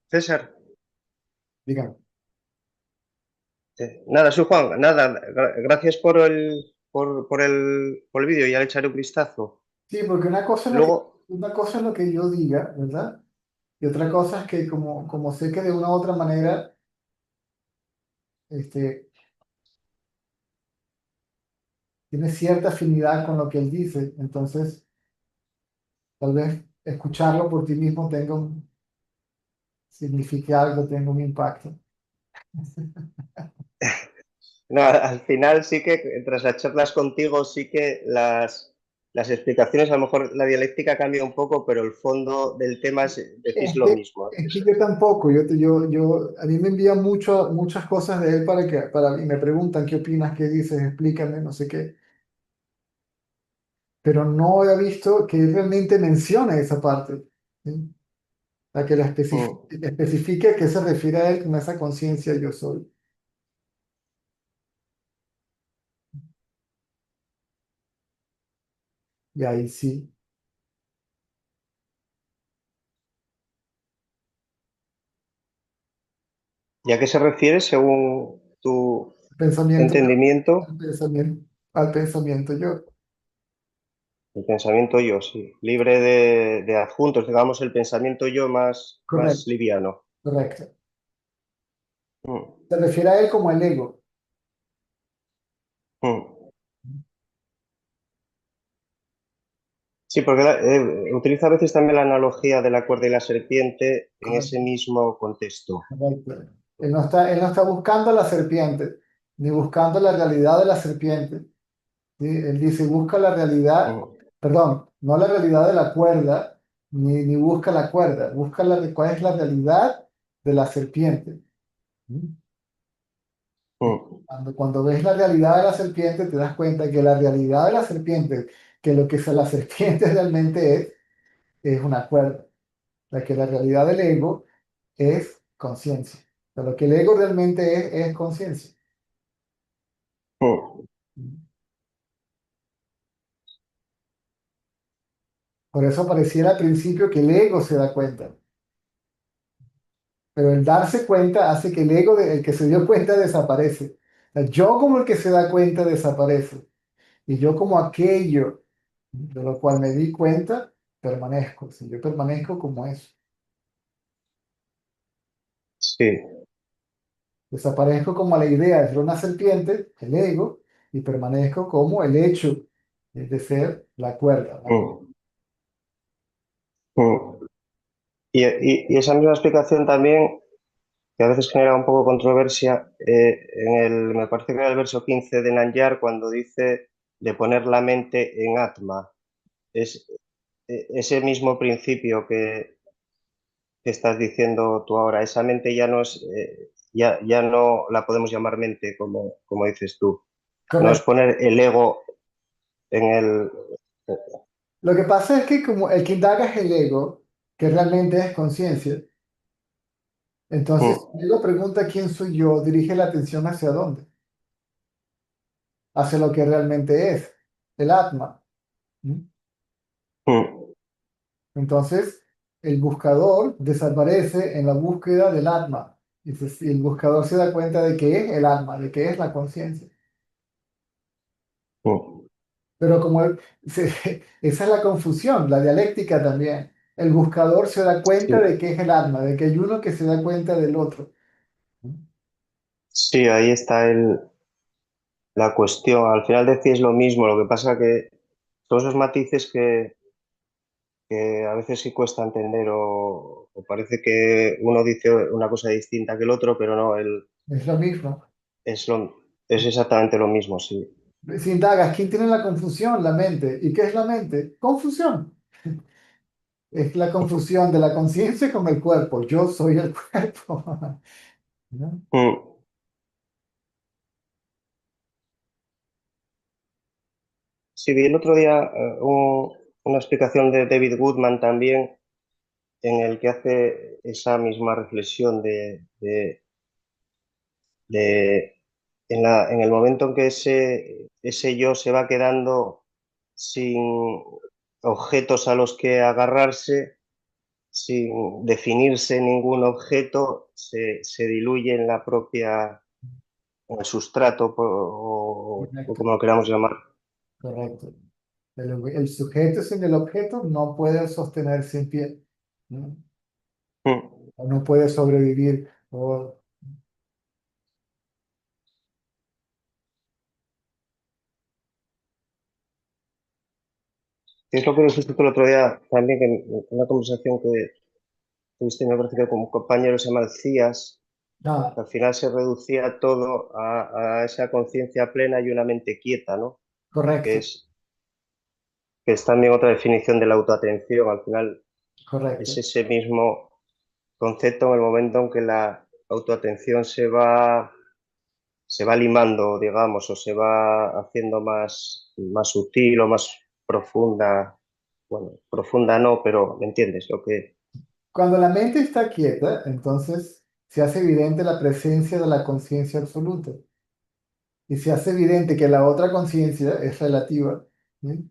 César, Dígame. nada, soy Juan, nada, gracias por el vídeo, ya le echaré un vistazo. Sí, porque Luego, una cosa es lo que yo diga, ¿verdad? Y otra cosa es que como sé que de una u otra manera este, tiene cierta afinidad con lo que él dice, entonces tal vez escucharlo por ti mismo signifique algo, tenga un impacto. no, al final sí que, tras las charlas contigo, sí que las explicaciones, a lo mejor la dialéctica cambia un poco, pero el fondo del tema es, decís lo mismo, Es que César. yo tampoco, a mí me envían muchas cosas de él y me preguntan qué opinas, qué dices, explícame, no sé qué, pero no he visto que él realmente mencione esa parte. ¿Sí? La que Mm. especifique a qué se refiere a él con esa conciencia yo soy. Y ahí sí, ¿Y a qué se refiere según tu pensamiento yo, entendimiento? al pensamiento, al pensamiento yo. El pensamiento yo, sí, libre de adjuntos, digamos el pensamiento yo más Correcto, liviano. correcto. Mm, Se refiere a él como el ego. mm. Sí, porque utiliza a veces también la analogía de la cuerda y la serpiente en ese Correcto, mismo contexto. correcto. Él no está buscando la serpiente, ni buscando la realidad de la serpiente. ¿Sí? Él dice, busca la realidad, Mm, perdón, no la realidad de la cuerda, ni busca la cuerda, busca cuál es la realidad de la serpiente. ¿Sí? mm, Cuando ves la realidad de la serpiente, te das cuenta que la realidad de la serpiente, que lo que la serpiente realmente es una cuerda. La realidad del ego es conciencia. O sea, lo que el ego realmente es conciencia. mm. Por eso pareciera al principio que el ego se da cuenta. Pero el darse cuenta hace que el que se dio cuenta, desaparece. O sea, yo como el que se da cuenta desaparece. Y yo como aquello de lo cual me di cuenta, permanezco. Si yo permanezco como eso. Sí. Desaparezco como la idea de ser una serpiente, el ego, y permanezco como el hecho de ser la cuerda. Mm, mm. Y esa misma explicación también, que a veces genera un poco controversia, me parece que era el verso 15 de Nanyar, cuando dice de poner la mente en Atma. Es ese mismo principio que estás diciendo tú ahora, esa mente ya no es, ya no la podemos llamar mente, como dices tú. No es Correcto. poner el ego en el... Lo que pasa es que como el que indaga es el ego, que realmente es conciencia, entonces si Mm, uno pregunta quién soy yo, dirige la atención hacia dónde, hacia lo que realmente es, el Atma. ¿Mm? mm, Entonces, el buscador desaparece en la búsqueda del Atma. Y el buscador se da cuenta de que es el Atma, de que es la conciencia. mm. Pero esa es la confusión, la dialéctica también. El buscador se da cuenta Sí, de que es el alma, de que hay uno que se da cuenta del otro. sí, ahí está la cuestión. Al final decís lo mismo, lo que pasa que son esos matices que a veces sí cuesta entender o parece que uno dice una cosa distinta que el otro, pero no, Es lo mismo. es, es exactamente lo mismo, sí. Si indagas, ¿quién tiene la confusión? La mente. ¿Y qué es la mente? Confusión. Es la confusión de la conciencia con el cuerpo. Yo soy el cuerpo. ¿No? Mm. Sí, vi el otro día una explicación de David Goodman también, en el que hace esa misma reflexión de en el momento en que ese yo se va quedando sin objetos a los que agarrarse, sin definirse ningún objeto, se diluye en la propia, en el sustrato o Correcto, como lo queramos llamar. correcto. El sujeto sin el objeto no puede sostenerse en pie, ¿no? Mm. O no puede sobrevivir. O, Es lo que dijiste tú el otro día también, que en una conversación que tuviste, me parece que con un compañero se llama el CIAS, ah, que al final se reducía todo a esa conciencia plena y una mente quieta, ¿no? Que correcto, es, que es también otra definición de la autoatención. Al final es correcto. ese mismo concepto en el momento en que la autoatención se va limando, digamos, o se va haciendo más sutil o más profunda. Bueno, profunda no, pero ¿me entiendes? Lo que... Cuando la mente está quieta, entonces se hace evidente la presencia de la conciencia absoluta. Y se hace evidente que la otra conciencia es relativa, ¿sí?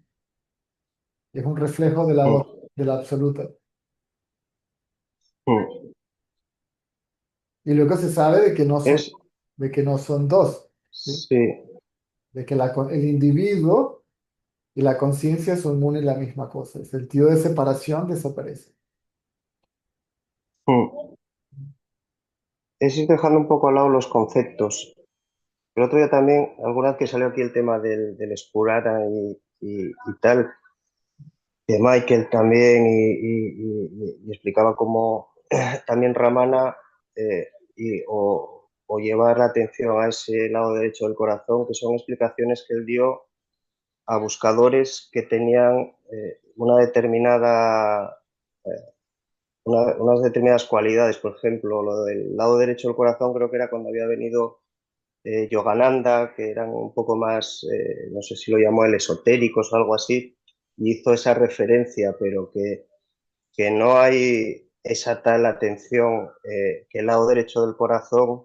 Es un reflejo de la otra, Mm, de la absoluta. mm. Y luego se sabe Es, de que no son dos, ¿sí? sí. De que el individuo y la conciencia son una y la misma cosa. El sentido de separación desaparece. Mm. Es ir dejando un poco al lado los conceptos. El otro día también, alguna vez que salió aquí el tema del Spurata y tal, de Michael también, y explicaba cómo también Ramana o llevar la atención a ese lado derecho del corazón, que son explicaciones que él dio a buscadores que tenían una determinada, eh, unas determinadas cualidades. Por ejemplo, lo del lado derecho del corazón creo que era cuando había venido Yogananda, que eran un poco más, no sé si lo llamó el esotéricos o algo así, y hizo esa referencia, pero que no hay esa tal atención, que el lado derecho del corazón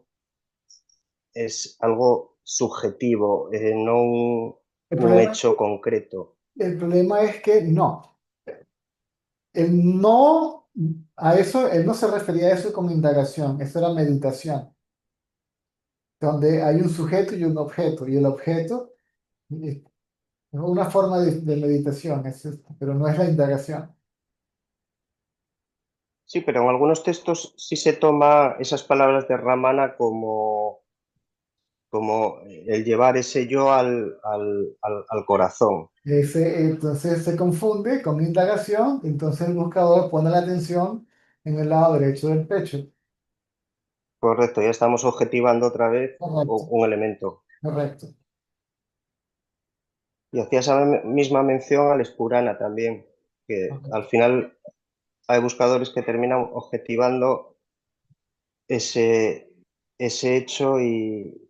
es algo subjetivo, no El un problema, hecho concreto. el problema es que no. Él no, a eso, él no se refería a eso como indagación, eso era meditación, donde hay un sujeto y un objeto, y el objeto es una forma de meditación, pero no es la indagación. Sí, pero en algunos textos sí se toma esas palabras de Ramana como el llevar ese yo al corazón. Entonces se confunde con indagación, entonces el buscador pone la atención en el lado derecho del pecho. Correcto, ya estamos objetivando otra vez Correcto, un elemento. correcto. Y hacía esa misma mención al Spurana también, que al Correcto. final hay buscadores que terminan objetivando ese, ese hecho y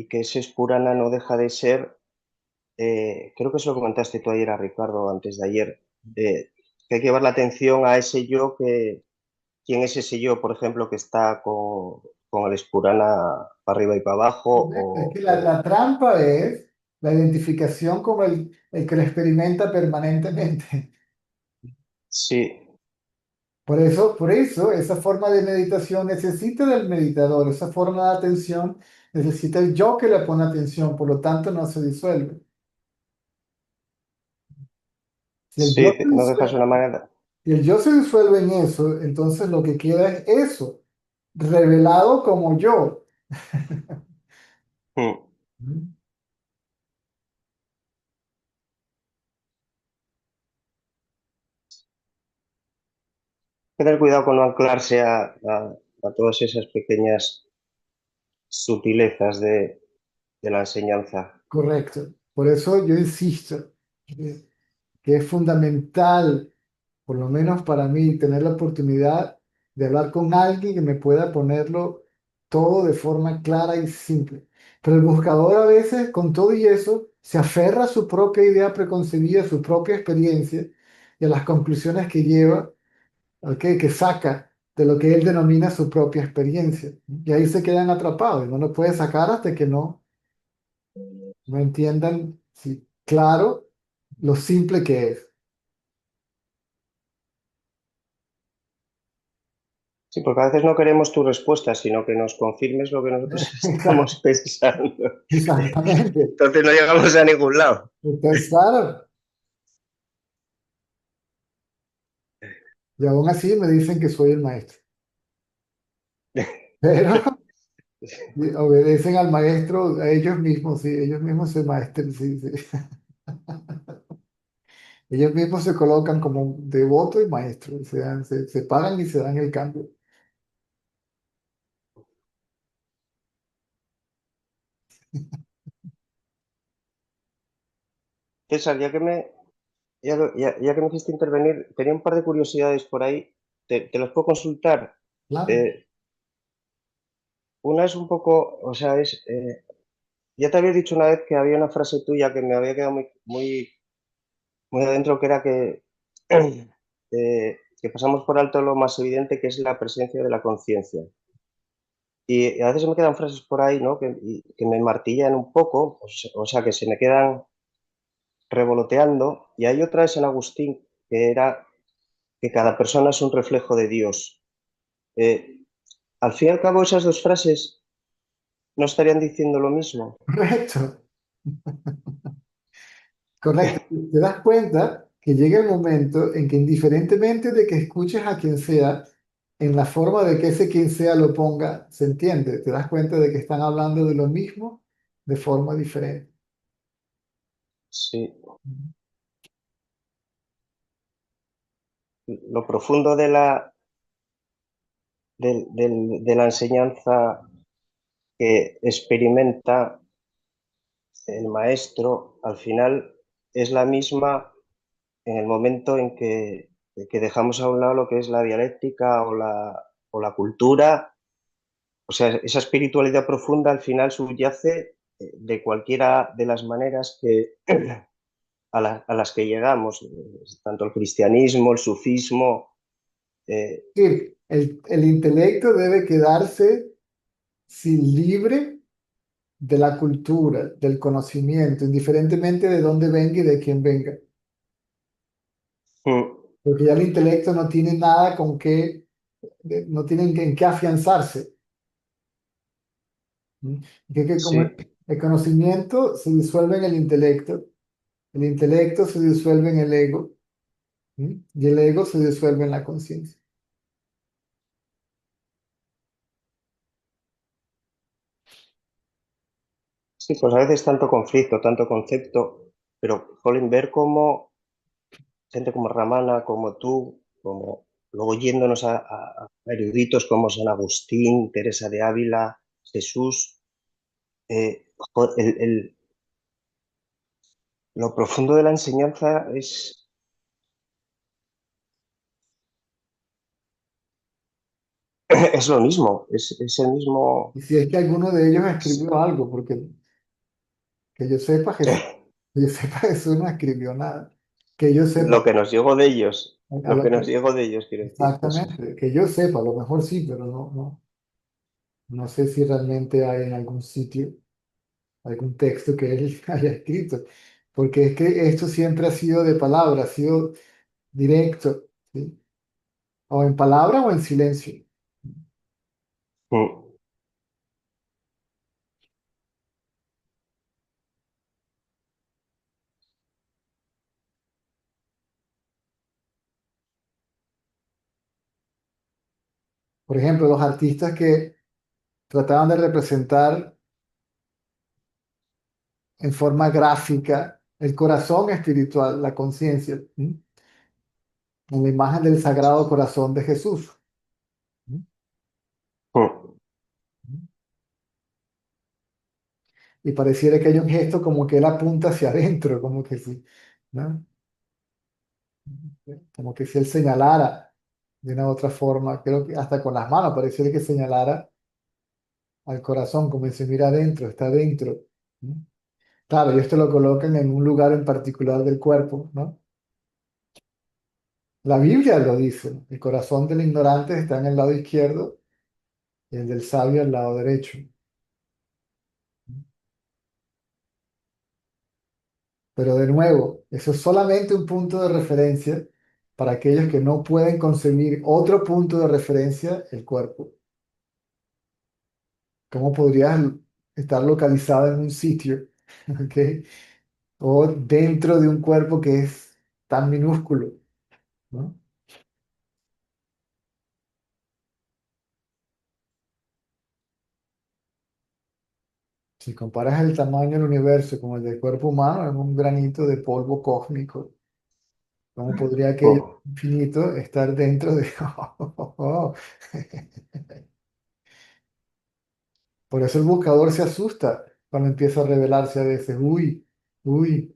que ese Spurana no deja de ser, creo que eso lo comentaste tú ayer a Ricardo, antes de ayer, que hay que llevar la atención a ese yo que, ¿quién es ese yo, por ejemplo, que está con el Spurana para arriba y para abajo? Correcto. Es que la trampa es la identificación como el que lo experimenta permanentemente. Sí, Por eso, esa forma de meditación necesita del meditador, esa forma de atención necesita el yo que le pone atención, por lo tanto no se disuelve. Si el yo sí, se no dejas disuelve, una manera. si el yo se disuelve en eso, entonces lo que queda es eso, revelado como yo. Mm. ¿Mm? Tener cuidado con no anclarse a todas esas pequeñas sutilezas de la enseñanza. Correcto. Por eso yo insisto que es fundamental, por lo menos para mí, tener la oportunidad de hablar con alguien que me pueda ponerlo todo de forma clara y simple. Pero el buscador a veces, con todo y eso, se aferra a su propia idea preconcebida, a su propia experiencia y a las conclusiones que lleva, ¿ok? Que saca de lo que él denomina su propia experiencia. Y ahí se quedan atrapados y no lo puede sacar hasta que no entiendan, sí, claro, lo simple que es. Sí, porque a veces no queremos tu respuesta, sino que nos confirmes lo que nosotros estamos Exact- pensando. Exactamente. Entonces no llegamos a ningún lado. Entonces, claro, y aún así me dicen que soy el maestro. Pero obedecen al maestro, a ellos mismos, sí, ellos mismos se maestran, sí, sí. Ellos mismos se colocan como devoto y maestro, se pagan y se dan el cambio. César, ya que me hiciste intervenir, tenía un par de curiosidades por ahí. ¿Te las puedo consultar? Claro, Eh, una es un poco, o sea, ya te había dicho una vez que había una frase tuya que me había quedado muy adentro, que era que pasamos por alto lo más evidente, que es la presencia de la conciencia. Y a veces me quedan frases por ahí, ¿no? Que me martillan un poco, o sea, que se me quedan revoloteando. Y hay otra de San Agustín, que era que cada persona es un reflejo de Dios. Eh, Al fin y al cabo, esas dos frases no estarían diciendo lo mismo. correcto, correcto. Te das cuenta que llega el momento en que indiferentemente de que escuches a quien sea, en la forma de que ese quien sea lo ponga, se entiende. Te das cuenta de que están hablando de lo mismo de forma diferente. Sí, lo profundo de la enseñanza que experimenta el maestro, al final es la misma en el momento que dejamos a un lado lo que es la dialéctica o la cultura. O sea, esa espiritualidad profunda al final subyace de cualquiera de las maneras a las que llegamos, tanto el cristianismo, el sufismo. eh, Sí, el intelecto debe quedarse sin libre de la cultura, del conocimiento, indiferentemente de dónde venga y de quién venga. mm, Porque ya el intelecto no tiene nada con qué, no tienen en qué afianzarse. ¿Mm? Que como sí, el conocimiento se disuelve en el intelecto se disuelve en el ego, ¿mm? Y el ego se disuelve en la conciencia. sí, pues a veces tanto conflicto, tanto concepto, pero Colin, ver cómo gente como Ramana, como tú, como luego yéndonos a eruditos como San Agustín, Teresa de Ávila, Jesús, lo profundo de la enseñanza es lo mismo, es el mismo. Y si es que alguno de ellos escribió algo, porque que yo sepa, Jesús, que yo sepa, Jesús no escribió nada. Que yo sepa, Lo que nos llegó de ellos, a lo lo que que, nos llegó de ellos, quiero decir, Jesús. exactamente, que yo sepa, a lo mejor sí, pero no sé si realmente hay en algún sitio algún texto que él haya escrito, porque es que esto siempre ha sido de palabra, ha sido directo, ¿sí? O en palabra o en silencio. Mm. Por ejemplo, los artistas que trataban de representar en forma gráfica el corazón espiritual, la conciencia, ¿sí? En la imagen del Sagrado Corazón de Jesús. ¿Sí? Mm. Y pareciera que hay un gesto como que él apunta hacia adentro, como que sí, ¿no? Como que si él señalara de una u otra forma, creo que hasta con las manos pareciera que señalara al corazón, como si mira adentro, está adentro, ¿no? Claro, y esto lo colocan en un lugar en particular del cuerpo, ¿no? La Biblia lo dice, ¿no? El corazón del ignorante está en el lado izquierdo y el del sabio al lado derecho. Pero de nuevo, eso es solamente un punto de referencia para aquellos que no pueden concebir otro punto de referencia, el cuerpo. ¿Cómo podrías estar localizado en un sitio, ¿ok? O dentro de un cuerpo que es tan minúsculo, ¿no? Si comparas el tamaño del universo con el del cuerpo humano, es un granito de polvo cósmico. ¿Cómo podría aquello Oh, infinito estar dentro de... Por eso el buscador se asusta cuando empieza a revelarse a veces. Uy, uy.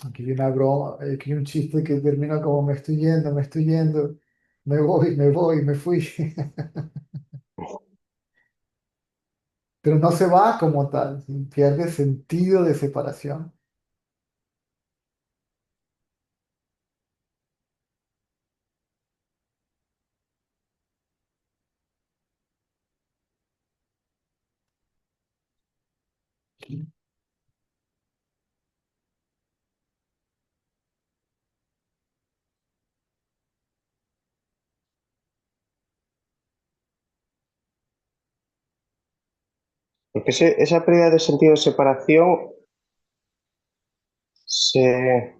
Aquí hay una broma, aquí hay un chiste que termina como me estoy yendo, me voy, me fui. Pero no se va como tal, pierde sentido de separación. porque esa pérdida de sentido de separación se,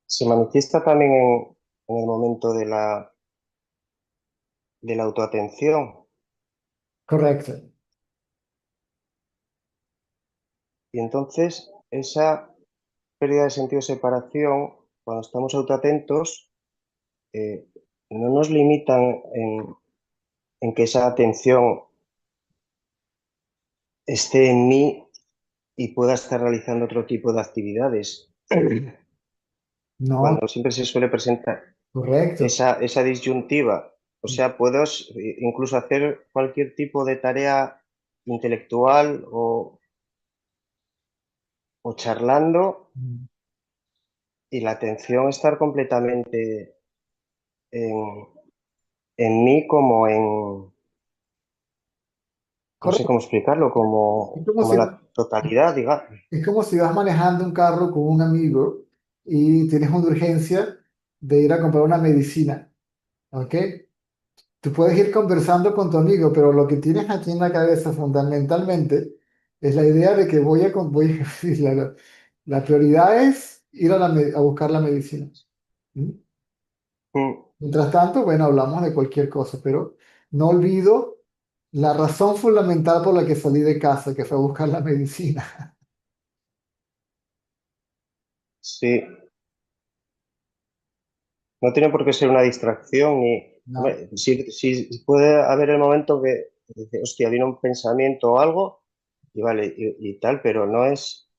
se manifiesta también en el momento de la autoatención. Correcto. Y entonces, esa pérdida de sentido de separación, cuando estamos autoatentos, eh, no nos limitan en que esa atención esté en mí y pueda estar realizando otro tipo de actividades. No, Cuando siempre se suele presentar correcto. esa disyuntiva, o sea, puedo incluso hacer cualquier tipo de tarea intelectual o charlando Mm. y la atención estar completamente en, en mí como en, no sé Correcto. cómo explicarlo, Es como como si, la totalidad, digamos. es como si vas manejando un carro con un amigo y tienes una urgencia de ir a comprar una medicina, ¿ok? Tú puedes ir conversando con tu amigo, pero lo que tienes aquí en la cabeza fundamentalmente es la idea de que la prioridad es ir a buscar la medicina. ¿Mm? Mm, Mientras tanto, bueno, hablamos de cualquier cosa, pero no olvido la razón fundamental por la que salí de casa, que fue a buscar la medicina. sí, no tiene por qué ser una distracción ni... No, Hombre, sí, sí puede haber el momento que, dice, hostia, viene un pensamiento o algo y vale, y tal, pero no es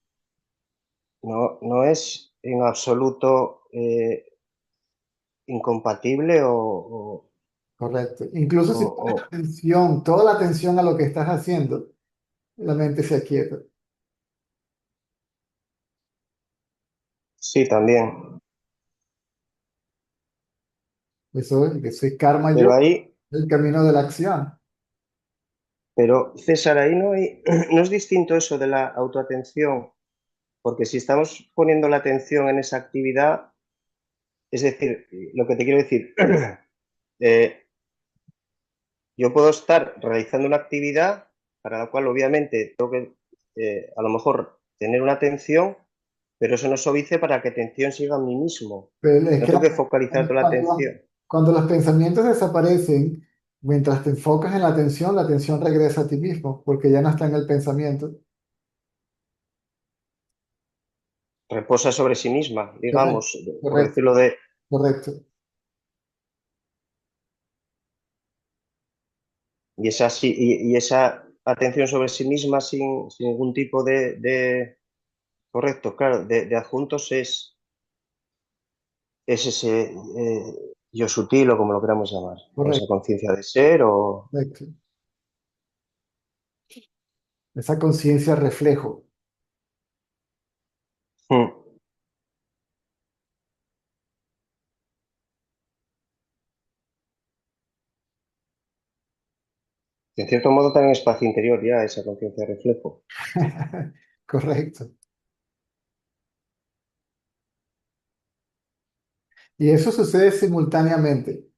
en absoluto incompatible correcto. Incluso si pones o- atención, toda la atención a lo que estás haciendo, la mente se aquieta. sí, también. Eso es karma Pero yo, ahí, el camino de la acción. pero César, ahí no hay, no es distinto eso de la autoatención, porque si estamos poniendo la atención en esa actividad, es decir, lo que te quiero decir, eh, yo puedo estar realizando una actividad para la cual obviamente tengo que a lo mejor tener una atención, pero eso no es óbice para que atención siga en mí mismo. Pero es No que tengo que focalizar toda la atención. cuando los pensamientos desaparecen, mientras te enfocas en la atención regresa a ti mismo, porque ya no está en el pensamiento. Reposa sobre sí misma, Correcto, digamos, por correcto, decirlo de... correcto. Y esa atención sobre sí misma sin ningún tipo correcto, claro, de adjuntos es ese yo sutil o como lo queramos llamar, o esa Correcto, conciencia de ser o... correcto. Esa conciencia reflejo. Mm. En cierto modo también espacio interior ya, esa conciencia de reflejo. Correcto. Y eso sucede simultáneamente.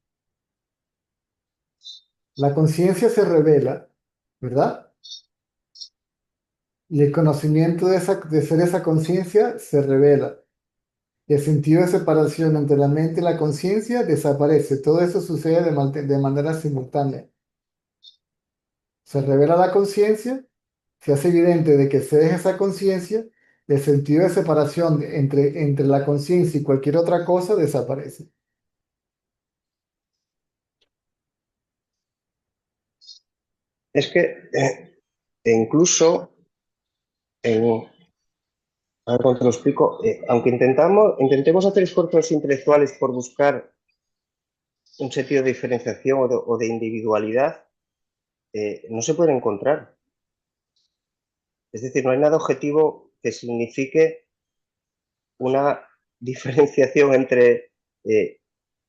La conciencia se revela, ¿verdad? Y el conocimiento de ser esa conciencia se revela. Y el sentido de separación entre la mente y la conciencia desaparece. Todo eso sucede de manera simultánea. Se revela la conciencia, se hace evidente de que se deja esa conciencia, el sentido de separación entre la conciencia y cualquier otra cosa desaparece. Es que incluso, en, a ver cómo te lo explico, aunque intentemos hacer esfuerzos intelectuales por buscar un sentido de diferenciación o de individualidad, no se pueden encontrar. Es decir, no hay nada objetivo que signifique una diferenciación entre eh,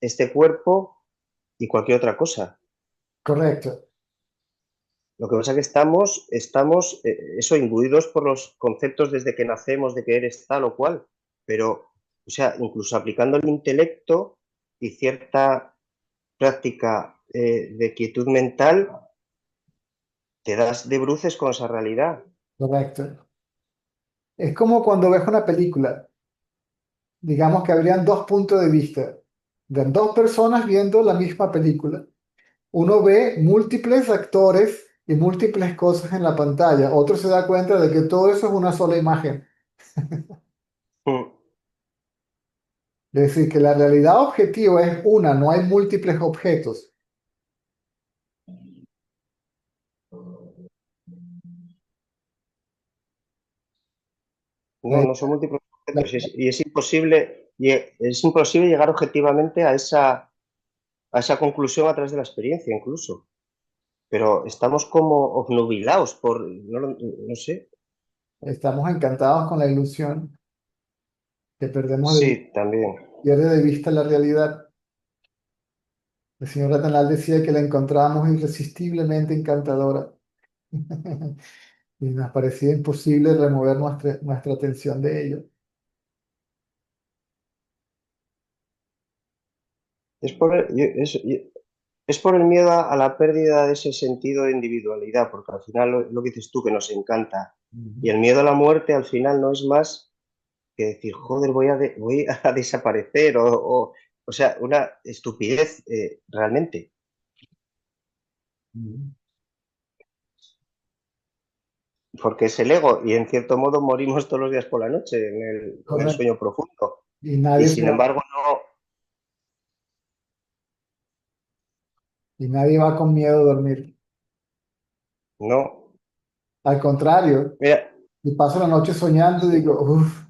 este cuerpo y cualquier otra cosa. Correcto. Lo que pasa es que estamos eso, imbuidos por los conceptos desde que nacemos de que eres tal o cual, pero, o sea, incluso aplicando el intelecto y cierta práctica de quietud mental, te das de bruces con esa realidad. Correcto. Es como cuando ves una película. Digamos que habrían dos puntos de vista de dos personas viendo la misma película. Uno ve múltiples actores y múltiples cosas en la pantalla. Otro se da cuenta de que todo eso es una sola imagen. Mm. Es decir, que la realidad objetiva es una, no hay múltiples objetos. No, La- no son múltiples la- objetos y es imposible llegar objetivamente a esa conclusión a través de la experiencia incluso. Pero estamos como obnubilados por, no sé. Estamos encantados con la ilusión, que Sí, también. pierde de vista la realidad. El señor Ratanal decía que la encontrábamos irresistiblemente encantadora y nos parecía imposible remover nuestra atención de ello. Es por es por el miedo a la pérdida de ese sentido de individualidad, porque al final lo que dices tú, que nos encanta. Ujú. Y el miedo a la muerte al final no es más que decir, joder, voy a desaparecer o sea, una estupidez realmente. Ujú. Porque es el ego y en cierto modo morimos todos los días por la noche en el Correcto. sueño profundo. Y Y nadie se sin va, embargo, y nadie va con miedo a dormir. no. Al contrario, Mira, y paso la noche soñando y sí, digo, uff,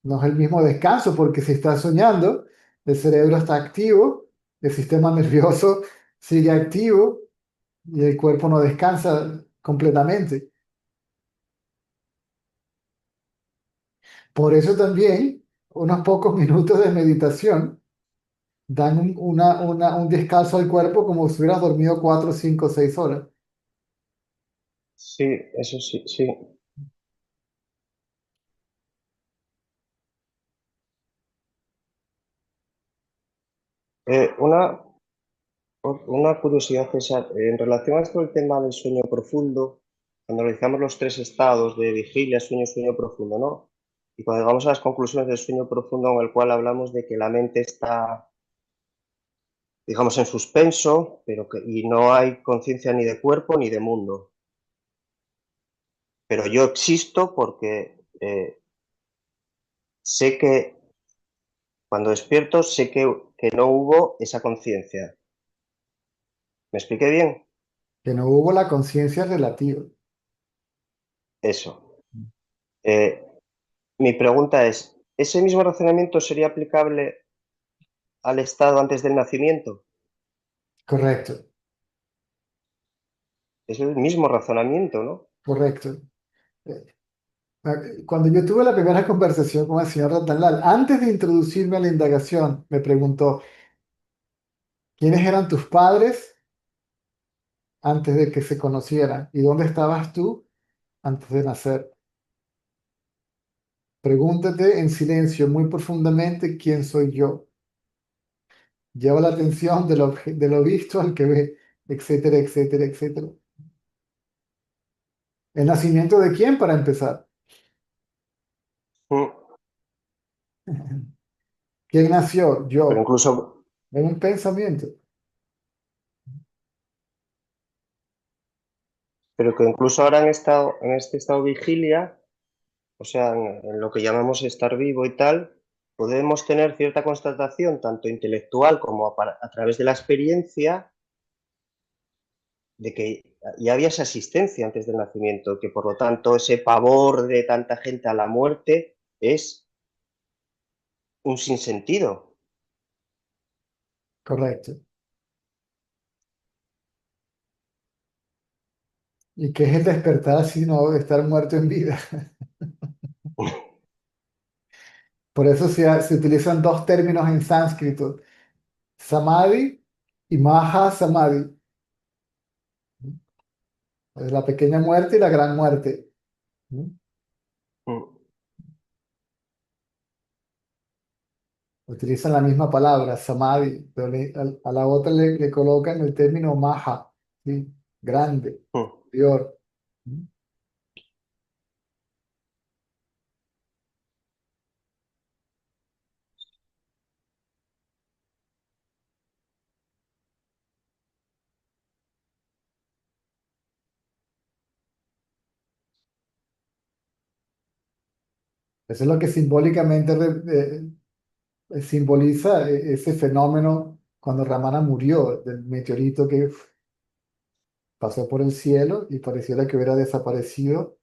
no es el mismo descanso, porque si estás soñando, el cerebro está activo, el sistema nervioso sigue activo y el cuerpo no descansa completamente. Por eso también unos pocos minutos de meditación dan un descanso al cuerpo como si hubieras dormido 4, 5, 6 horas. sí, eso sí, sí. Eh, una, una curiosidad, César, en relación a esto del tema del sueño profundo, cuando analizamos los tres estados de vigilia, sueño, sueño profundo, ¿no? Y cuando llegamos a las conclusiones del sueño profundo en el cual hablamos de que la mente está, digamos, en suspenso, y no hay conciencia ni de cuerpo ni de mundo. Pero yo existo porque sé que cuando despierto, sé que no hubo esa conciencia. ¿Me expliqué bien? Que no hubo la conciencia relativa. Eso. Eh, Mi pregunta es, ¿ese mismo razonamiento sería aplicable al estado antes del nacimiento? Correcto, Es el mismo razonamiento, ¿no? correcto. Cuando yo tuve la primera conversación con el señor Ratanlal, antes de introducirme a la indagación, me preguntó, ¿quiénes eran tus padres? antes de que se conocieran? ¿Y dónde estabas tú antes de nacer? Pregúntate en silencio muy profundamente quién soy yo. Lleva la atención de lo visto al que ve, etcétera, etcétera, etcétera. ¿El nacimiento de quién para empezar? Mm. ¿Quién nació? Pero Yo. incluso, En un pensamiento. pero que incluso ahora en este estado de vigilia, o sea, en lo que llamamos estar vivo y tal, podemos tener cierta constatación, tanto intelectual como a través de la experiencia, de que ya había esa existencia antes del nacimiento, que por lo tanto ese pavor de tanta gente a la muerte es un sinsentido. Correcto. ¿Y qué es el despertar sino estar muerto en vida? Por eso se utilizan dos términos en sánscrito, samadhi y maha samadhi. Es la pequeña muerte y la gran muerte. ¿No? Utilizan la misma palabra, samadhi, pero a la otra le colocan el término maha, ¿sí? Grande, superior. ¿No? Eso es lo que simbólicamente simboliza ese fenómeno cuando Ramana murió, del meteorito que pasó por el cielo y pareciera que hubiera desaparecido,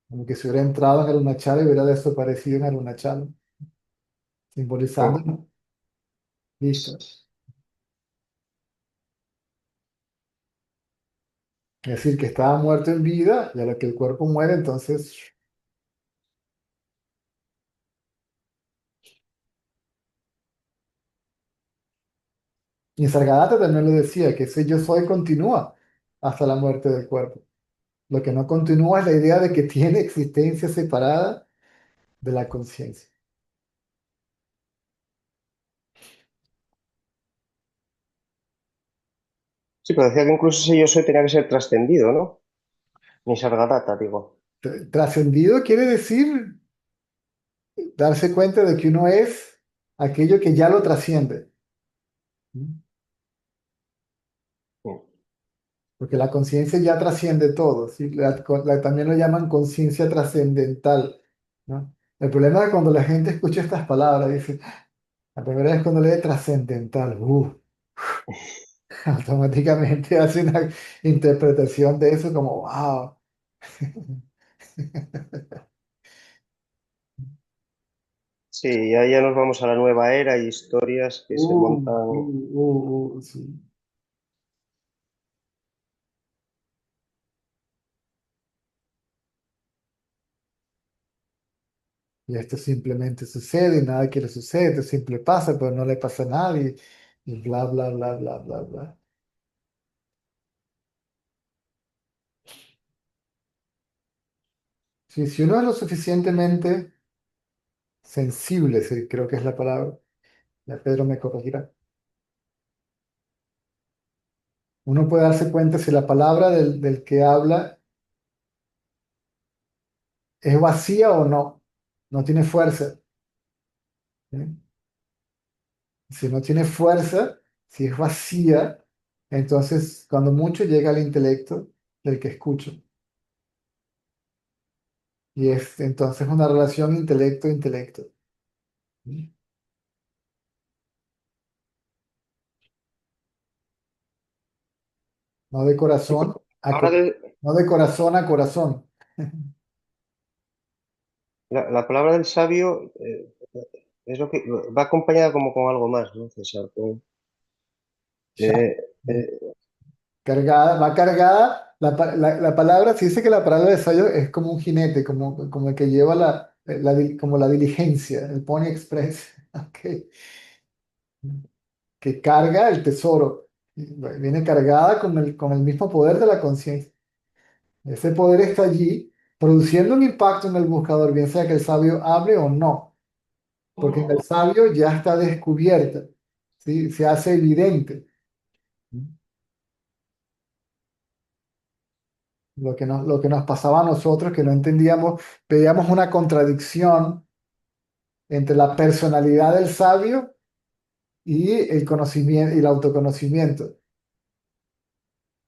como que se hubiera entrado en Arunachala y hubiera desaparecido en Arunachala, simbolizando, ¿no? Listo. Es decir, que estaba muerto en vida y a lo que el cuerpo muere, entonces Nisargadatta también lo decía, que ese yo soy continúa hasta la muerte del cuerpo. Lo que no continúa es la idea de que tiene existencia separada de la conciencia. Sí, pero decía que incluso ese yo soy tenía que ser trascendido, ¿no? Nisargadatta, digo. Trascendido quiere decir darse cuenta de que uno es aquello que ya lo trasciende. Porque la conciencia ya trasciende todo, ¿sí? También lo llaman conciencia trascendental, ¿no? El problema es cuando la gente escucha estas palabras, dice, la primera vez cuando lee trascendental, automáticamente hace una interpretación de eso como, wow. Sí, ya nos vamos a la nueva era y historias que se montan. Sí. Y esto simplemente sucede y nada que le sucede, esto siempre pasa, pero no le pasa a nadie, y bla, bla, bla, bla, bla, bla. Sí, si uno es lo suficientemente sensible, sí, creo que es la palabra, ya Pedro me corregirá, uno puede darse cuenta si la palabra del que habla es vacía o no, no tiene fuerza. ¿Sí? Si no tiene fuerza, si es vacía, entonces cuando mucho llega al intelecto del que escucha. Y es entonces una relación intelecto-intelecto. ¿Sí? No de Sí, corazón porque ahora no de corazón a corazón. la palabra del sabio es lo que va acompañada como con algo más, ¿no, César? Ya. Eh, eh, Cargada, va cargada. La palabra, se dice que la palabra de Sayo es como un jinete, como el que lleva como la diligencia, el Pony Express, ok, que carga el tesoro. Viene cargada con el mismo poder de la conciencia. Ese poder está allí produciendo un impacto en el buscador, bien sea que el sabio hable o no, porque en el sabio ya está descubierta, ¿sí? Se hace evidente lo que nos pasaba a nosotros, que no entendíamos, veíamos una contradicción entre la personalidad del sabio y el conocimiento y el autoconocimiento.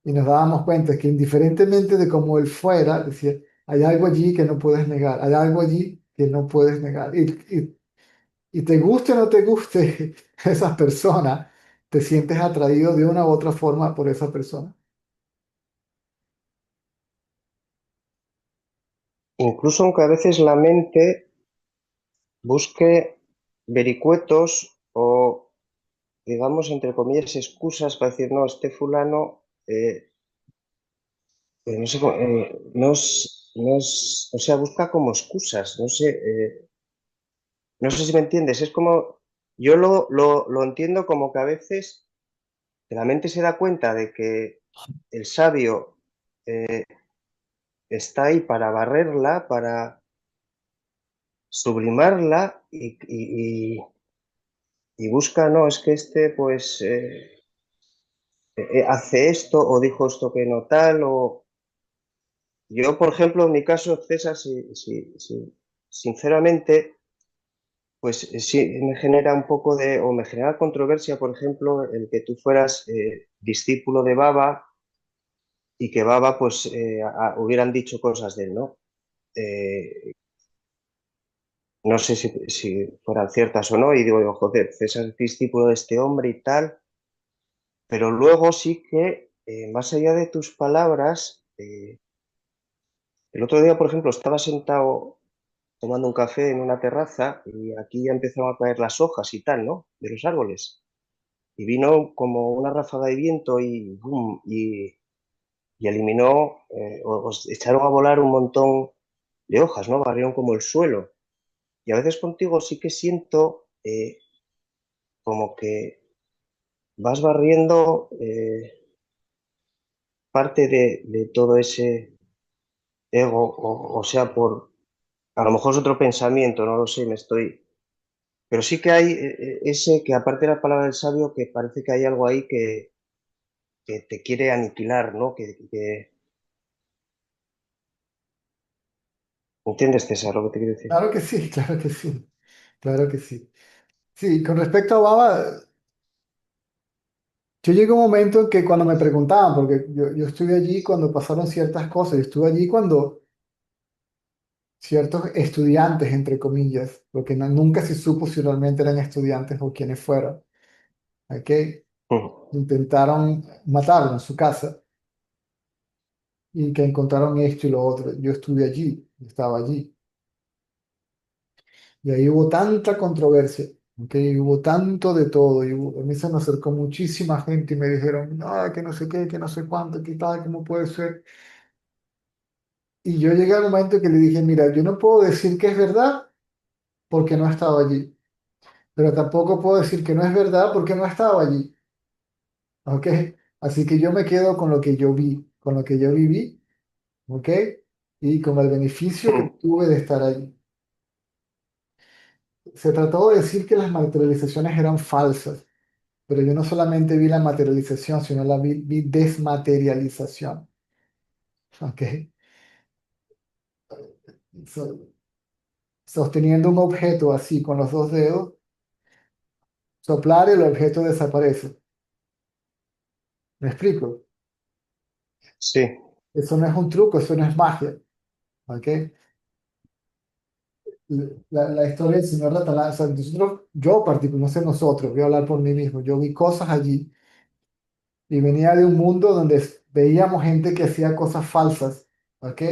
Y nos dábamos cuenta que indiferentemente de cómo él fuera, decía, hay algo allí que no puedes negar, hay algo allí que no puedes negar. Y te guste o no te guste esa persona, te sientes atraído de una u otra forma por esa persona. Incluso aunque a veces la mente busque vericuetos o, digamos, entre comillas, excusas para decir, no, este fulano, no sé, o sea, busca como excusas, no sé, no sé si me entiendes, es como, yo lo entiendo como que a veces que la mente se da cuenta de que el sabio eh, está ahí para barrerla, para sublimarla y busca, no, es que este pues hace esto o dijo esto que no tal, o yo, por ejemplo, en mi caso, César, sinceramente, pues sí me genera un poco de, o me genera controversia, por ejemplo, el que tú fueras discípulo de Baba y que Baba, pues, hubieran dicho cosas de él, ¿no? Eh, no sé si fueran ciertas o no, y digo, yo, joder, César es discípulo de este hombre y tal, pero luego sí que, más allá de tus palabras, el otro día, por ejemplo, estaba sentado tomando un café en una terraza y aquí ya empezaron a caer las hojas y tal, ¿no? De los árboles. Y vino como una ráfaga de viento y, ¡bum! Y eliminó, o echaron a volar un montón de hojas, ¿no? Barrieron como el suelo. Y a veces contigo sí que siento como que vas barriendo parte de todo ese ego, o sea, por, a lo mejor es otro pensamiento, no lo sé, me estoy. Pero sí que hay ese que aparte de la palabra del sabio, que parece que hay algo ahí que te quiere aniquilar, ¿no? ¿Entiendes, César, lo que te quiero decir? Claro que sí, claro que sí, claro que sí. Sí, con respecto a Obama, yo llegué a un momento en que cuando me preguntaban, porque yo estuve allí cuando pasaron ciertas cosas, yo estuve allí cuando ciertos estudiantes, entre comillas, porque nunca se supo si realmente eran estudiantes o quiénes fueron, ¿ok? Mm. Intentaron matarlo en su casa y que encontraron esto y lo otro. Yo estuve allí, estaba allí. Y ahí hubo tanta controversia, ¿ok? Hubo tanto de todo. A mí se me acercó muchísima gente y me dijeron, no, que no sé qué, que no sé cuánto, que tal, cómo puede ser. Y yo llegué al momento que le dije, mira, yo no puedo decir que es verdad porque no he estado allí, pero tampoco puedo decir que no es verdad porque no he estado allí, ¿ok? Así que yo me quedo con lo que yo vi, con lo que yo viví, ¿ok? Y con el beneficio que Mm. tuve de estar allí. Se trató de decir que las materializaciones eran falsas, pero yo no solamente vi la materialización, sino vi desmaterialización, ¿ok? So- Sosteniendo un objeto así con los dos dedos, soplar y el objeto desaparece. ¿Me explico? Sí, Eso no es un truco, eso no es magia, ¿ok? La historia del señor Ratalá, o sea, nosotros, yo particularmente, no sé nosotros, voy a hablar por mí mismo, yo vi cosas allí y venía de un mundo donde veíamos gente que hacía cosas falsas, ¿ok?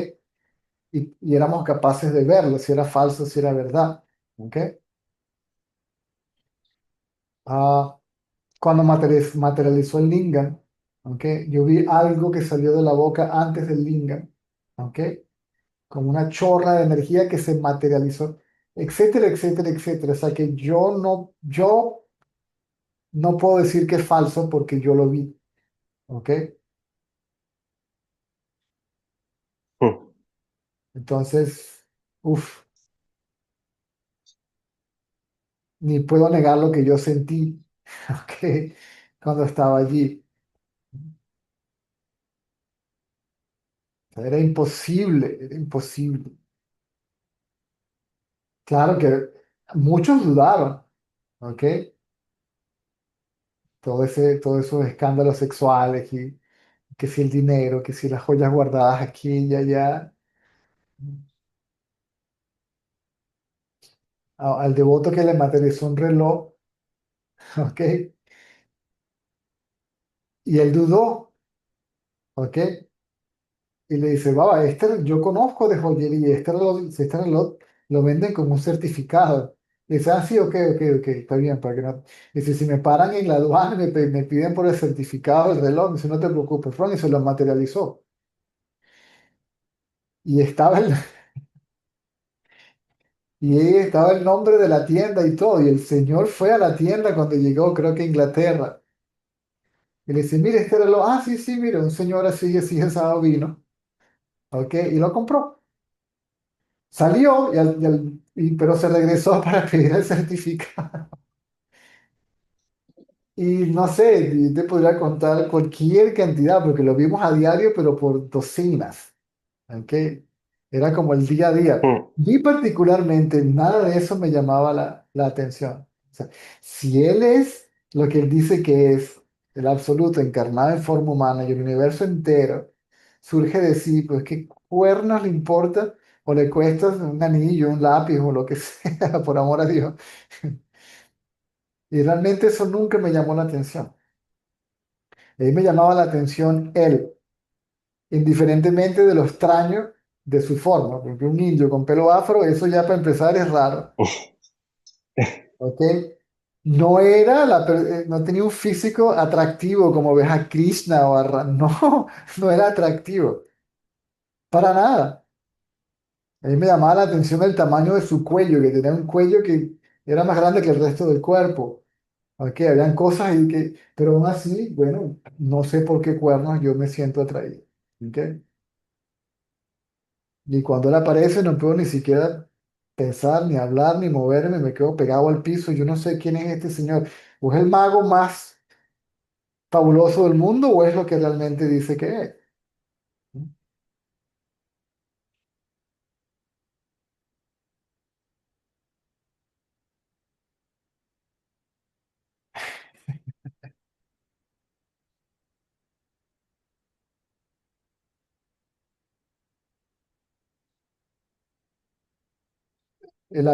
Y éramos capaces de verlo, si era falso, si era verdad, ¿ok? Ah, cuando materializó el lingam, ¿ok? Yo vi algo que salió de la boca antes del lingam, ¿ok? Como una chorra de energía que se materializó, etcétera, etcétera, etcétera. O sea que yo no puedo decir que es falso porque yo lo vi. ¿ok? mm, Entonces, uff, ni puedo negar lo que yo sentí, ¿ok? Cuando estaba allí. Era imposible, era imposible. Claro que muchos dudaron, ¿ok? Todos esos escándalos sexuales y que si el dinero, que si las joyas guardadas aquí y allá. Al devoto que le materializó un reloj, ¿ok? Y él dudó, ¿ok? Y le dice, baba, yo conozco de joyería, este reloj lo venden como un certificado. Y dice, ah, sí, ok, ok, ok, está bien, para que no. Dice, si me paran en la aduana y me piden por el certificado del reloj, dice, no te preocupes, Ron, y se lo materializó. Y estaba el, y ahí estaba el nombre de la tienda y todo, y el señor fue a la tienda cuando llegó, creo que a Inglaterra, y le dice, mire, este reloj, ah, sí, sí, mire, un señor así, así, asado vino, ok, y lo compró. Salió, pero se regresó para pedir el certificado. Y no sé, y te podría contar cualquier cantidad, porque lo vimos a diario, pero por docenas. ¿Ok? Era como el día a día. mm, Y particularmente, nada de eso me llamaba la atención. O sea, si él es lo que él dice que es, el absoluto encarnado en forma humana y el universo entero, surge de sí, pues qué cuernos le importa o le cuesta un anillo, un lápiz o lo que sea, por amor a Dios. Y realmente eso nunca me llamó la atención. A mí me llamaba la atención él, indiferentemente de lo extraño de su forma, porque un indio con pelo afro, eso ya para empezar es raro, ¿ok? No tenía un físico atractivo como ves a Krishna o a no, no era atractivo, para nada. A mí me llamaba la atención el tamaño de su cuello, que tenía un cuello que era más grande que el resto del cuerpo, ¿ok? Habían cosas ahí que, pero aún así, bueno, no sé por qué cuernos yo me siento atraído, ¿ok? Y cuando él aparece no puedo ni siquiera pensar, ni hablar, ni moverme, me quedo pegado al piso. Yo no sé quién es este señor. ¿O es el mago más fabuloso del mundo o es lo que realmente dice que es? El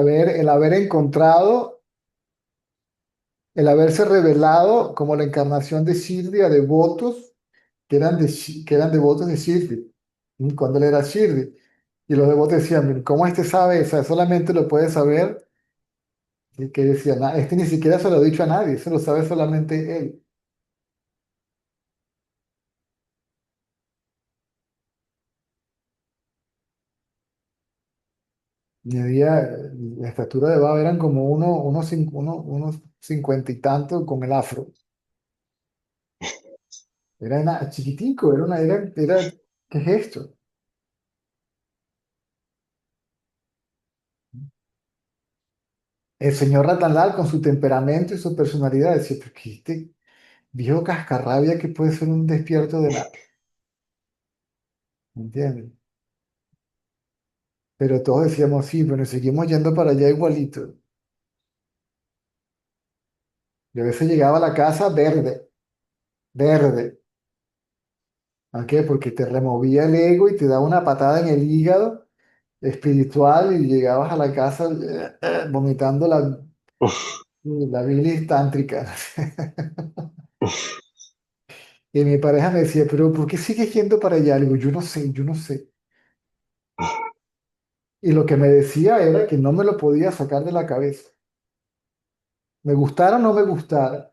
haber encontrado, el haberse revelado como la encarnación de Shirdi a devotos que eran devotos de Shirdi, cuando él era Shirdi. Y los devotos decían, ¿cómo este sabe? O sea, solamente lo puede saber. Y que decía, este ni siquiera se lo ha dicho a nadie, se lo sabe solamente él. Medía, la estatura de Baba eran como unos 50 y tanto con el afro. Era chiquitico, ¿qué es esto? El señor Ratanlal con su temperamento y su personalidad decía, pero que este viejo cascarrabia que puede ser un despierto de la... ¿Me entiendes? Pero todos decíamos, sí, bueno, seguimos yendo para allá igualito. Yo a veces llegaba a la casa verde, verde. ¿A qué? Porque te removía el ego y te daba una patada en el hígado espiritual y llegabas a la casa vomitando la bilis tántrica. Y mi pareja me decía, pero ¿por qué sigues yendo para allá? Le digo, yo no sé, yo no sé. Y lo que me decía era que no me lo podía sacar de la cabeza. Me gustara o no me gustara,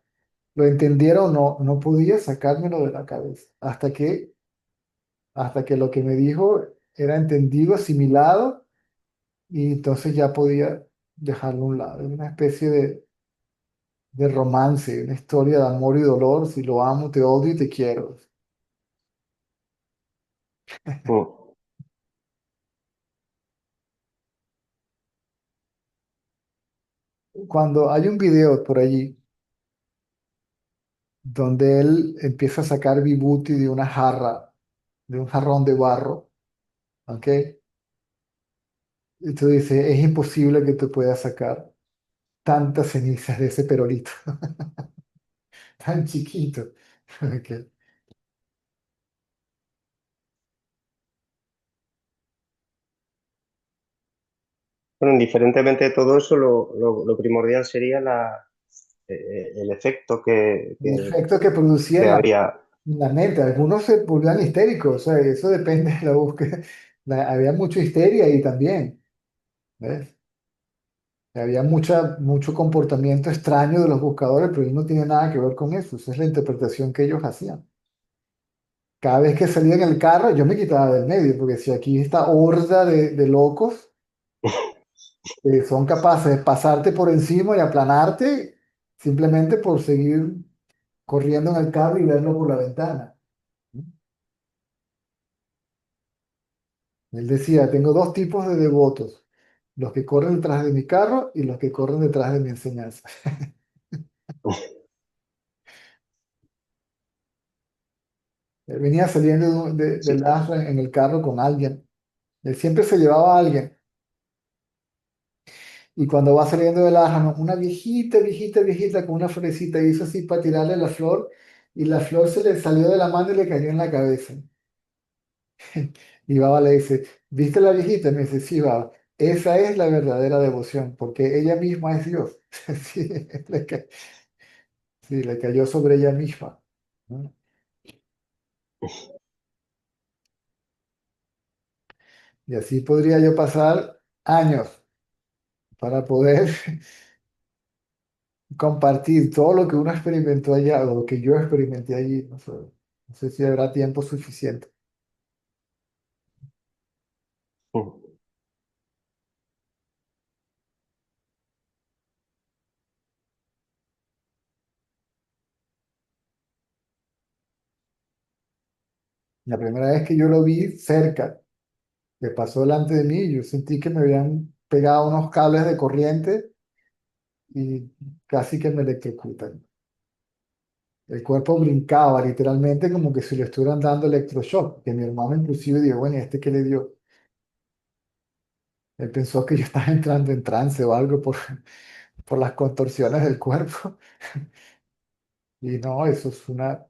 lo entendiera o no, no podía sacármelo de la cabeza. Hasta que lo que me dijo era entendido, asimilado, y entonces ya podía dejarlo a un lado. Era una especie de romance, una historia de amor y dolor. Si lo amo, te odio y te quiero. mm. Cuando hay un video por allí donde él empieza a sacar vibuti de una jarra, de un jarrón de barro, ¿ok? Y tú dices, es imposible que tú puedas sacar tantas cenizas de ese perolito tan chiquito. ¿Ok? Bueno, indiferentemente de todo eso, lo primordial sería el efecto El efecto que producía que habría. en la mente. Algunos se volvían histéricos, o sea, eso depende de la búsqueda. Había mucha histeria ahí también, ¿ves? Había mucho comportamiento extraño de los buscadores, pero no tiene nada que ver con eso. Esa es la interpretación que ellos hacían. Cada vez que salía en el carro, yo me quitaba del medio, porque si aquí esta horda de locos son capaces de pasarte por encima y aplanarte simplemente por seguir corriendo en el carro y verlo por la ventana. Él decía, tengo dos tipos de devotos, los que corren detrás de mi carro y los que corren detrás de mi enseñanza. Él venía saliendo Sí. del Ashram en el carro con alguien. Él siempre se llevaba a alguien. Y cuando va saliendo del Ashram, una viejita, viejita, viejita con una florecita hizo así para tirarle la flor y la flor se le salió de la mano y le cayó en la cabeza. Y Baba le dice, ¿viste la viejita? Y me dice, sí, Baba, esa es la verdadera devoción, porque ella misma es Dios. Sí, sí, le cayó sobre ella misma. ¿No? Y así podría yo pasar años para poder compartir todo lo que uno experimentó allá o lo que yo experimenté allí. No sé si habrá tiempo suficiente. Mm. La primera vez que yo lo vi cerca, que pasó delante de mí, yo sentí que me habían pegado unos cables de corriente y casi que me electrocutan. El cuerpo brincaba literalmente como que si le estuvieran dando electroshock, que mi hermano inclusive dijo, bueno, ¿y este qué le dio? Él pensó que yo estaba entrando en trance o algo por las contorsiones del cuerpo. Y no, eso es una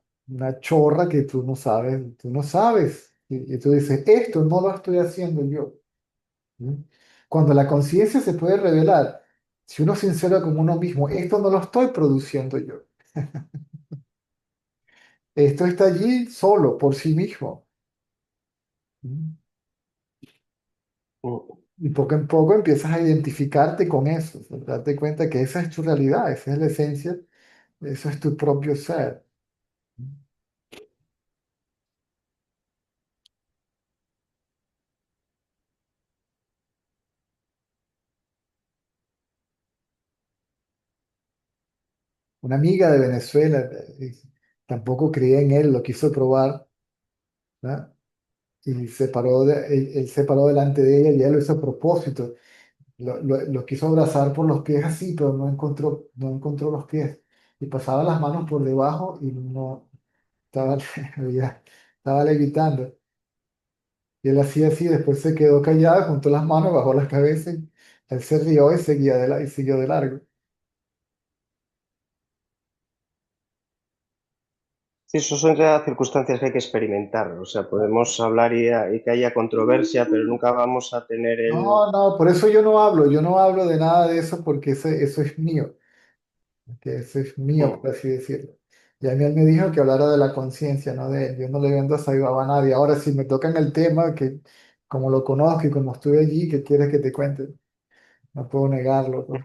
chorra que tú no sabes, tú no sabes. Y tú dices, esto no lo estoy haciendo yo. ¿Mm? Cuando la conciencia se puede revelar, si uno es sincero con uno mismo, esto no lo estoy produciendo yo. Esto está allí solo, por sí mismo. ¿Mm? Mm. Y poco en poco empiezas a identificarte con eso, o sea, darte cuenta que esa es tu realidad, esa es la esencia, eso es tu propio ser. Una amiga de Venezuela tampoco creía en él, lo quiso probar, ¿no? Y él se paró delante de ella y ella lo hizo a propósito. Lo quiso abrazar por los pies así, pero no encontró los pies. Y pasaba las manos por debajo y no estaba, ya, estaba levitando. Y él hacía así, después se quedó callado, juntó las manos, bajó la cabeza, y él se rió y y siguió de largo. Sí, eso son ya circunstancias que hay que experimentar. O sea, podemos hablar y que haya controversia, pero nunca vamos a tener el. No, no, por eso yo no hablo de nada de eso porque eso es mío, que eso es mío, Mm, por así decirlo. Y a mí él me dijo que hablara de la conciencia, no de él. Yo no le vendo a Saibaba a nadie. Ahora, si me tocan el tema, que como lo conozco y como estuve allí, ¿qué quieres que te cuente? No puedo negarlo, pues.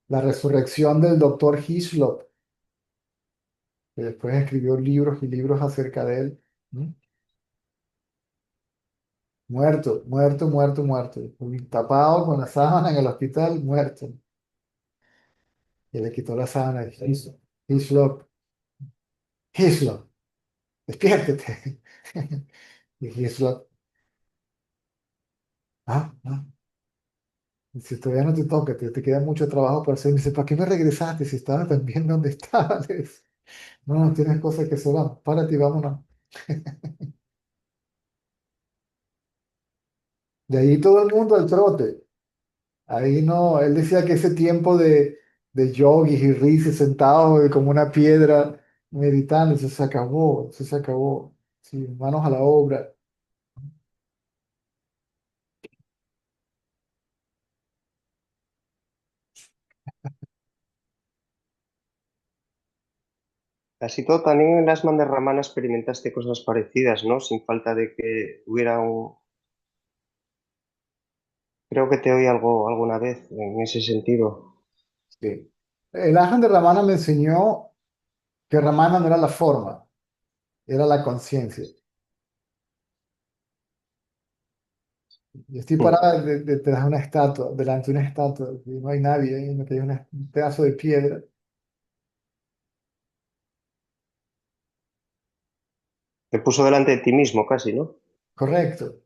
La resurrección del doctor Hislop, que después escribió libros y libros acerca de él. ¿No? Muerto, muerto, muerto, muerto. Tapado con la sábana en el hospital, muerto. Y le quitó la sábana. Hislop, Hislop, despiértete. Y eso, ah, si todavía no te toca, te queda mucho trabajo por hacer. Me dice, ¿para qué me regresaste si estaba tan bien donde estabas? No, no, tienes cosas que hacer, vamos, párate y vámonos. De ahí todo el mundo al trote. Ahí no, él decía que ese tiempo de yogis y risas sentados como una piedra meditando, eso se acabó, eso se acabó. Sí, manos a la obra. Así todo, también en las Manderramana experimentaste cosas parecidas, ¿no? Sin falta de que hubiera un... Creo que te oí algo alguna vez en ese sentido. Sí. El Ajahn de Ramana me enseñó que Ramana no era la forma, era la conciencia. Yo estoy Mm. parada detrás de una estatua, delante de una estatua, y no hay nadie, ahí, no que hay un pedazo de piedra. Te puso delante de ti mismo casi, ¿no? Correcto.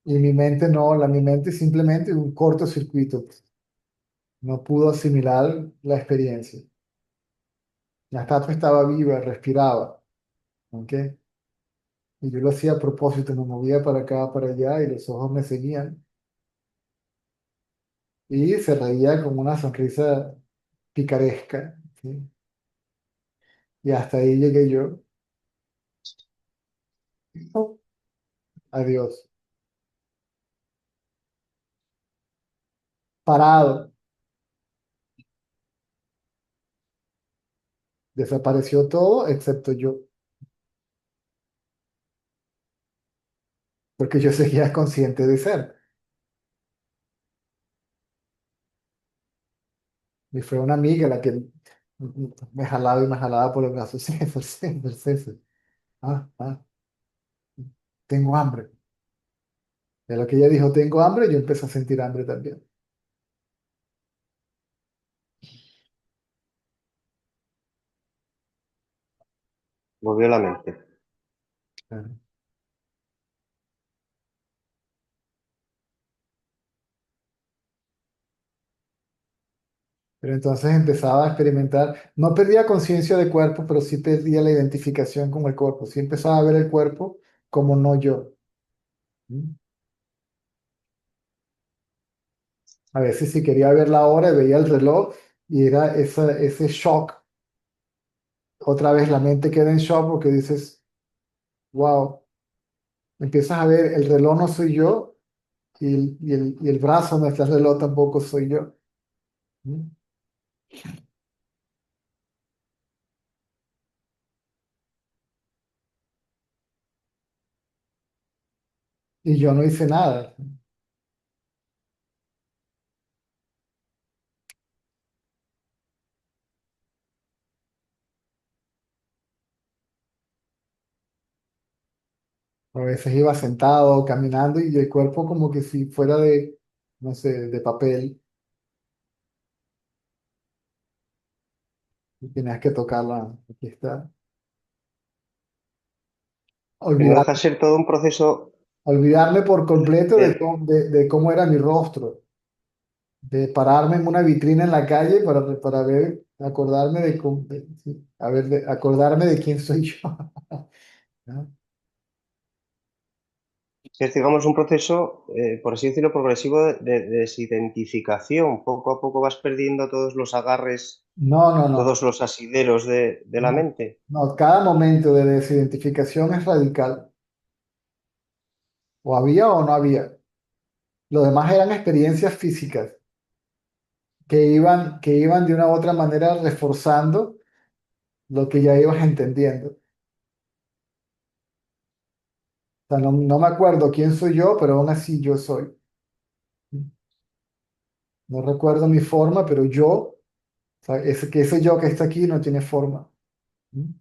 Y mi mente no, mi mente simplemente un cortocircuito. No pudo asimilar la experiencia. La estatua estaba viva, respiraba, ¿ok? Y yo lo hacía a propósito, me movía para acá, para allá, y los ojos me seguían. Y se reía con una sonrisa picaresca, ¿sí? Y hasta ahí llegué yo. Oh, adiós. Parado. Desapareció todo excepto yo, porque yo seguía consciente de ser. Y fue una amiga la que me jalaba y me jalaba por los brazos. César, César, César. Ah, tengo hambre. De lo que ella dijo, tengo hambre, yo empecé a sentir hambre también. Volvió la mente. Ajá. Pero entonces empezaba a experimentar, no perdía conciencia de cuerpo, pero sí perdía la identificación con el cuerpo. Sí empezaba a ver el cuerpo como no yo. ¿Mm? A veces si quería ver la hora, veía el reloj y era ese shock. Otra vez la mente queda en shock porque dices, wow, empiezas a ver el reloj no soy yo y el brazo no está el reloj tampoco soy yo. ¿Mm? Y yo no hice nada. A veces iba sentado, caminando y el cuerpo como que si fuera de, no sé, de papel y tenías que tocarla. Aquí está. Pero no Olvidar, deja de ser todo un proceso olvidarme por completo de de, cómo era mi rostro, de pararme en una vitrina en la calle para ver, acordarme sí, a ver, acordarme de quién soy yo. ¿No? es, digamos, un proceso, por así decirlo, progresivo de desidentificación. Poco a poco vas perdiendo todos los agarres, No, no, todos no, los asideros de la no, mente. no, cada momento de desidentificación es radical. O había o no había. Lo demás eran experiencias físicas que iban de una u otra manera reforzando lo que ya ibas entendiendo. O sea, no me acuerdo quién soy yo, pero aún así yo soy. No recuerdo mi forma, pero yo, o sea, ese yo que está aquí no tiene forma, ¿m?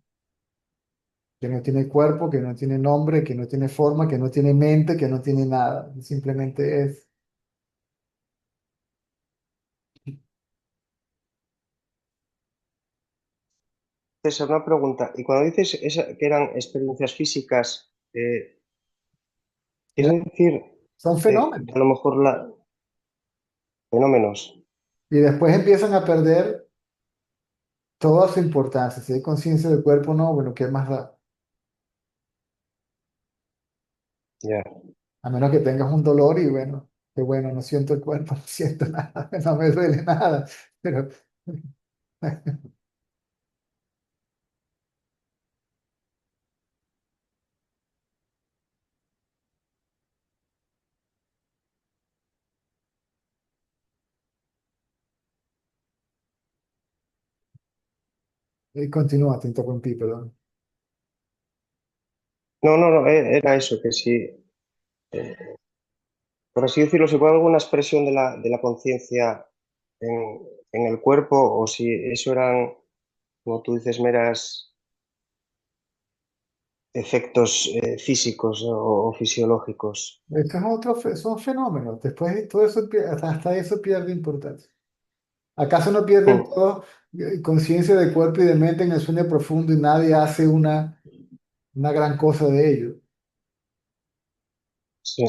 Que no tiene cuerpo, que no tiene nombre, que no tiene forma, que no tiene mente, que no tiene nada. Simplemente es. César, una pregunta. Y cuando dices que eran experiencias físicas, Era- ¿quiere decir Son que fenómenos. a lo mejor fenómenos? Y después empiezan a perder toda su importancia. Si hay conciencia del cuerpo o no, bueno, ¿qué más da? Ya. A menos que tengas un dolor y bueno, que bueno, no siento el cuerpo, no siento nada, no me duele nada. Pero continúa, te interrumpí, perdón. No, no, no, era eso, que sí. Por así decirlo, si puede alguna expresión de la conciencia en el cuerpo, o si eso eran, como tú dices, meras efectos físicos o fisiológicos. Estos es otro, son fenómenos. Después todo eso, hasta eso pierde importancia. ¿Acaso no pierden Mm, todo conciencia de cuerpo y de mente en el sueño profundo y nadie hace una gran cosa de ello? sí.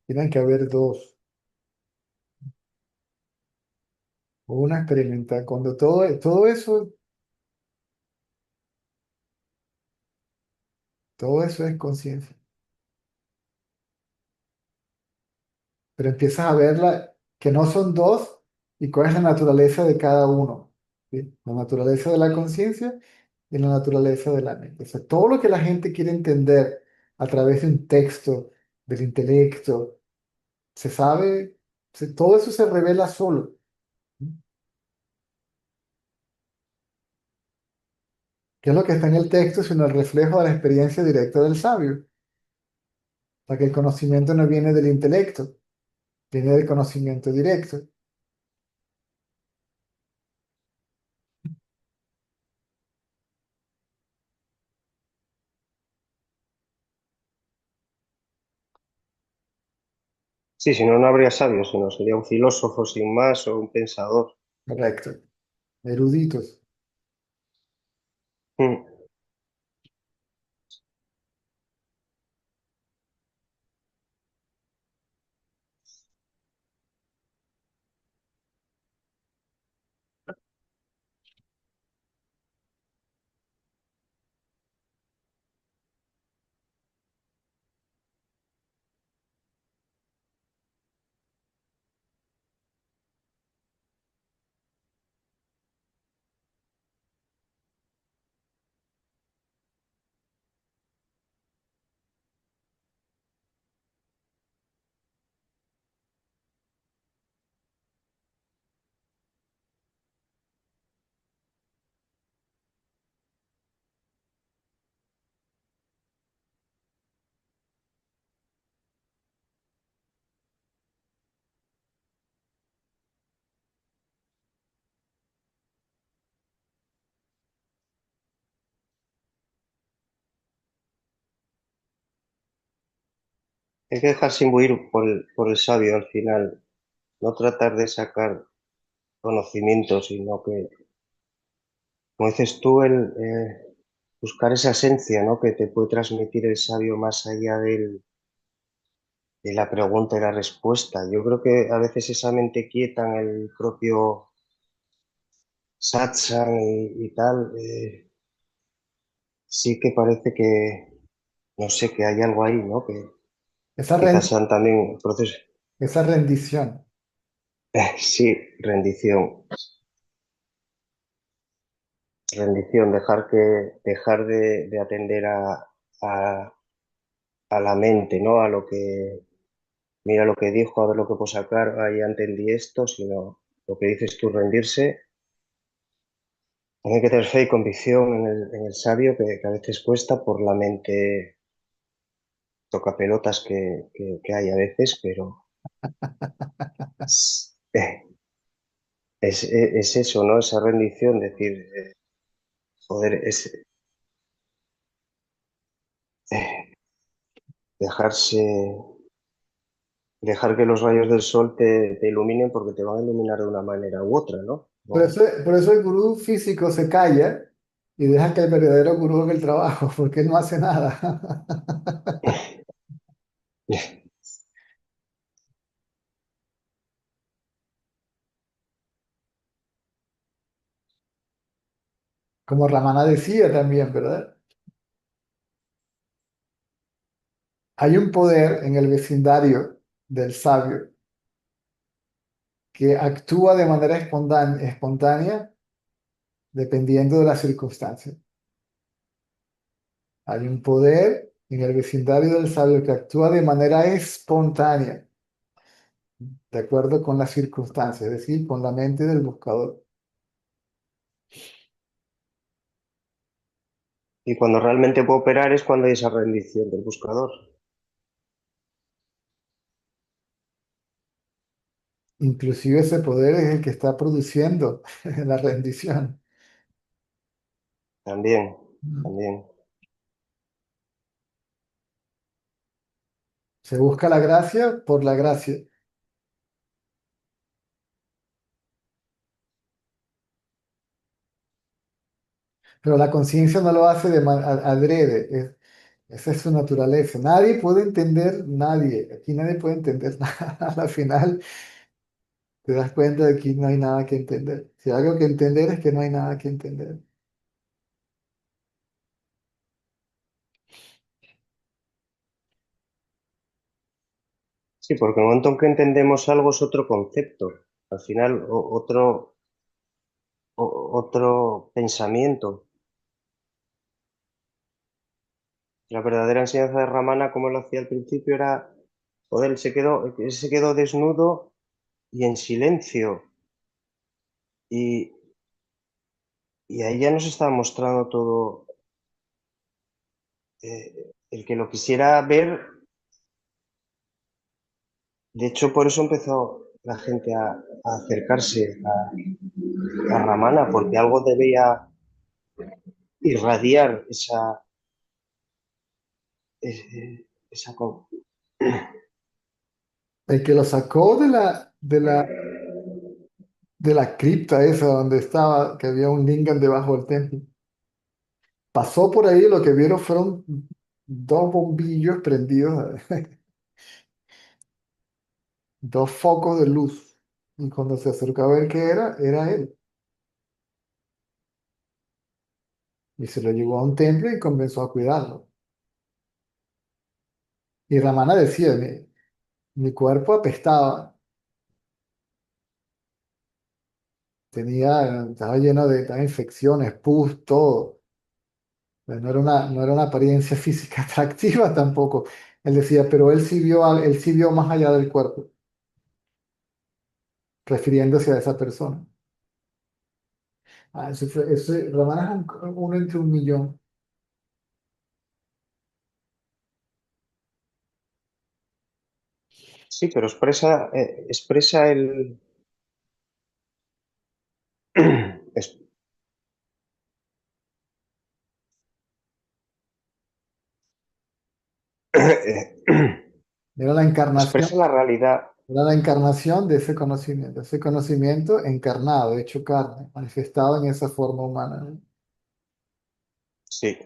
Tienen que haber dos, o una experimental. Cuando todo eso es conciencia. Pero empiezas a verla que no son dos y cuál es la naturaleza de cada uno. ¿Sí? La naturaleza de la conciencia y la naturaleza de la mente. O sea, todo lo que la gente quiere entender a través de un texto, del intelecto, se sabe, todo eso se revela solo. ¿Qué es lo que está en el texto sino el reflejo de la experiencia directa del sabio? O sea, que el conocimiento no viene del intelecto, viene del conocimiento directo. Sí, si no, no habría sabios, sino sería un filósofo sin más o un pensador. Correcto. Eruditos. Mm. Hay que dejarse imbuir por el sabio al final, no tratar de sacar conocimiento, sino que, como dices tú, buscar esa esencia, ¿no? Que te puede transmitir el sabio más allá de la pregunta y la respuesta. Yo creo que a veces esa mente quieta en el propio satsang y tal, sí que parece que, no sé, que hay algo ahí, ¿no? Que Esa, quizás sean también procesos, esa rendición. sí, rendición, rendición, dejar de atender a a la mente, ¿no? A lo que, mira lo que dijo, a ver lo que puedo sacar, ah, ya entendí esto, sino lo que dices tú, rendirse. Hay que tener fe y convicción en el sabio, que a veces cuesta por la mente toca pelotas que hay a veces, pero es, es eso, ¿no? Esa rendición, decir, joder, es eh, dejarse, dejar que los rayos del sol te iluminen porque te van a iluminar de una manera u otra, ¿no? No. Por eso el gurú físico se calla y deja que el verdadero gurú haga el trabajo, porque él no hace nada. Como Ramana decía también, ¿verdad? Hay un poder en el vecindario del sabio que actúa de manera espontánea dependiendo de las circunstancias. Hay un poder en el vecindario del sabio que actúa de manera espontánea, de acuerdo con las circunstancias, es decir, con la mente del buscador. Y cuando realmente puedo operar es cuando hay esa rendición del buscador. Inclusive ese poder es el que está produciendo la rendición. También, también. Se busca la gracia por la gracia, pero la conciencia no lo hace adrede, esa es su naturaleza. Nadie puede entender, nadie, aquí nadie puede entender nada. Al final te das cuenta de que no hay nada que entender. Si hay algo que entender es que no hay nada que entender. Sí, porque el momento en que entendemos algo es otro concepto. Al final, otro pensamiento. La verdadera enseñanza de Ramana, como lo hacía al principio, era, joder, él se quedó desnudo y en silencio. Y, y ahí ya nos estaba mostrando todo. El que lo quisiera ver, de hecho, por eso empezó la gente a acercarse a Ramana, porque algo debía irradiar esa. El que lo sacó de la cripta esa donde estaba, que había un lingam debajo del templo. Pasó por ahí, lo que vieron fueron dos bombillos prendidos, dos focos de luz. Y cuando se acercó a ver qué era, era él. Y se lo llevó a un templo y comenzó a cuidarlo. Y Ramana decía, mi cuerpo apestaba, estaba lleno de infecciones, pus, todo. Pues no era una apariencia física atractiva tampoco. Él decía, pero él sí vio más allá del cuerpo, refiriéndose a esa persona. Ramana es uno entre un millón. Sí, pero expresa es- Era la expresa encarnación, la realidad. era la encarnación de ese conocimiento encarnado, hecho carne, manifestado en esa forma humana, ¿no? Sí,